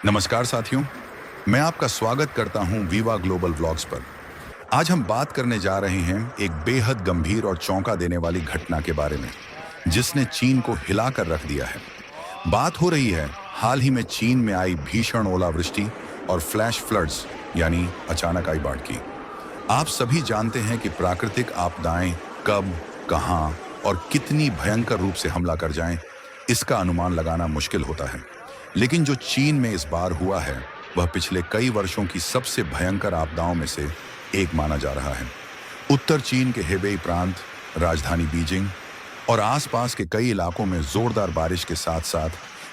नमस्कार साथियों, मैं आपका स्वागत करता हूं वीवा ग्लोबल व्लॉग्स पर। आज हम बात करने जा रहे हैं एक बेहद गंभीर और चौंका देने वाली घटना के बारे में, जिसने चीन को हिलाकर रख दिया है। बात हो रही है हाल ही में चीन में आई भीषण ओलावृष्टि और फ्लैश फ्लड्स यानी अचानक आई बाढ़ की। आप सभी जानते हैं कि प्राकृतिक आपदाएं कब, कहां और कितनी भयंकर रूप से हमला कर जाएं, इसका अनुमान लगाना मुश्किल होता है। लेकिन जो चीन में इस बार हुआ है, वह पिछले कई वर्षों की सबसे भयंकर आपदाओं में से एक माना जा रहा है। उत्तर चीन के हेबेई प्रांत, राजधानी बीजिंग और आसपास के कई इलाकों में जोरदार बारिश के साथ साथ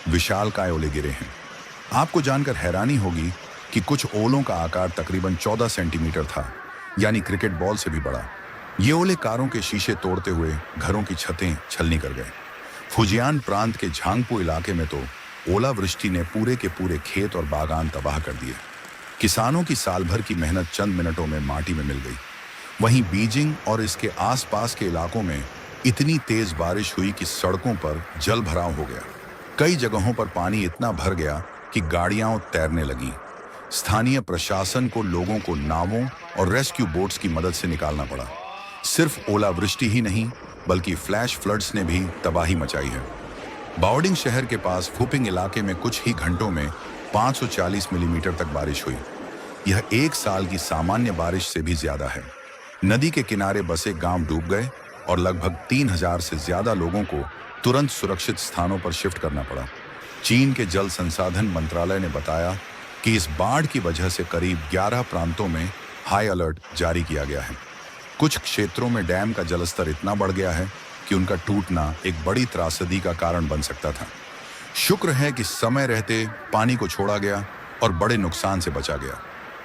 विशालकाय ओले गिरे हैं। आपको जानकर हैरानी होगी कि कुछ ओलों का आकार तकरीबन 14 सेंटीमीटर था, यानी क्रिकेट बॉल से भी बड़ा। ये ओले कारों के शीशे तोड़ते हुए घरों की छतें छलनी कर गए। फुजियान प्रांत के झांगपू इलाके में तो ओलावृष्टि ने पूरे के पूरे खेत और बागान तबाह कर दिए। किसानों की साल भर की मेहनत चंद मिनटों में माटी में मिल गई। वहीं बीजिंग और इसके आसपास के इलाकों में इतनी तेज बारिश हुई कि सड़कों पर जल भराव हो गया। कई जगहों पर पानी इतना भर गया कि गाड़ियां तैरने लगीं। स्थानीय प्रशासन को लोगों को नावों और रेस्क्यू बोट्स की मदद से निकालना पड़ा। सिर्फ ओलावृष्टि ही नहीं, बल्कि फ्लैश फ्लड्स ने भी तबाही मचाई है। बाओडिंग शहर के पास फुपिंग इलाके में कुछ ही घंटों में 540 मिलीमीटर तक बारिश हुई। यह एक साल की सामान्य बारिश से भी ज्यादा है। नदी के किनारे बसे गांव डूब गए और लगभग 3000 से ज्यादा लोगों को तुरंत सुरक्षित स्थानों पर शिफ्ट करना पड़ा। चीन के जल संसाधन मंत्रालय ने बताया कि इस बाढ़ की वजह से करीब 11 प्रांतों में हाई अलर्ट जारी किया गया है। कुछ क्षेत्रों में डैम का जलस्तर इतना बढ़ गया है कि उनका टूटना एक बड़ी त्रासदी का कारण बन सकता था। शुक्र है कि समय रहते पानी को छोड़ा गया और बड़े नुकसान से बचा गया।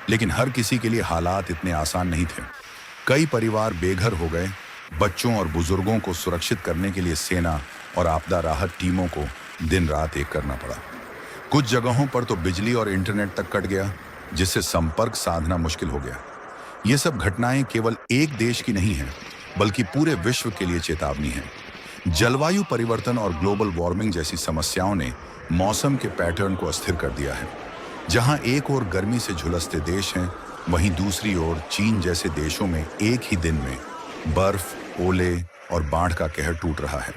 लेकिन हर किसी के लिए हालात इतने आसान नहीं थे। कई परिवार बेघर हो गए। बच्चों और बुजुर्गों को सुरक्षित करने के लिए सेना और आपदा राहत टीमों को दिन रात एक करना पड़ा। कुछ जगहों पर तो बिजली और इंटरनेट तक कट गया, जिससे संपर्क साधना मुश्किल हो गया। ये सब घटनाएं केवल एक देश की नहीं हैं, बल्कि पूरे विश्व के लिए चेतावनी है। जलवायु परिवर्तन और ग्लोबल वार्मिंग जैसी समस्याओं ने मौसम के पैटर्न को अस्थिर कर दिया है। जहां एक ओर गर्मी से झुलसते देश हैं, वहीं दूसरी ओर चीन जैसे देशों में एक ही दिन में बर्फ, ओले और बाढ़ का कहर टूट रहा है।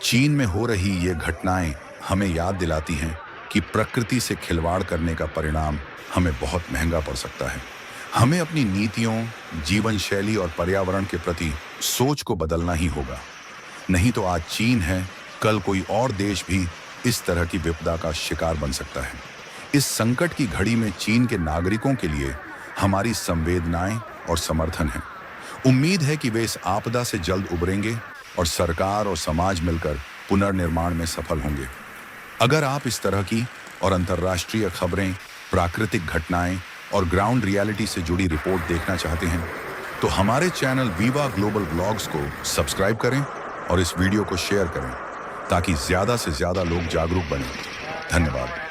चीन में हो रही ये घटनाएं हमें याद दिलाती हैं कि प्रकृति से खिलवाड़ करने का परिणाम हमें बहुत महंगा पड़ सकता है। हमें अपनी नीतियों, जीवन शैली और पर्यावरण के प्रति सोच को बदलना ही होगा। नहीं तो आज चीन है, कल कोई और देश भी इस तरह की विपदा का शिकार बन सकता है। इस संकट की घड़ी में चीन के नागरिकों के लिए हमारी संवेदनाएं और समर्थन है। उम्मीद है कि वे इस आपदा से जल्द उबरेंगे और सरकार और समाज मिलकर पुनर्निर्माण में सफल होंगे। अगर आप इस तरह की और अंतर्राष्ट्रीय खबरें, प्राकृतिक घटनाएं और ग्राउंड रियलिटी से जुड़ी रिपोर्ट देखना चाहते हैं, तो हमारे चैनल वीवा ग्लोबल व्लॉग्स को सब्सक्राइब करें और इस वीडियो को शेयर करें, ताकि ज्यादा से ज्यादा लोग जागरूक बनें। धन्यवाद।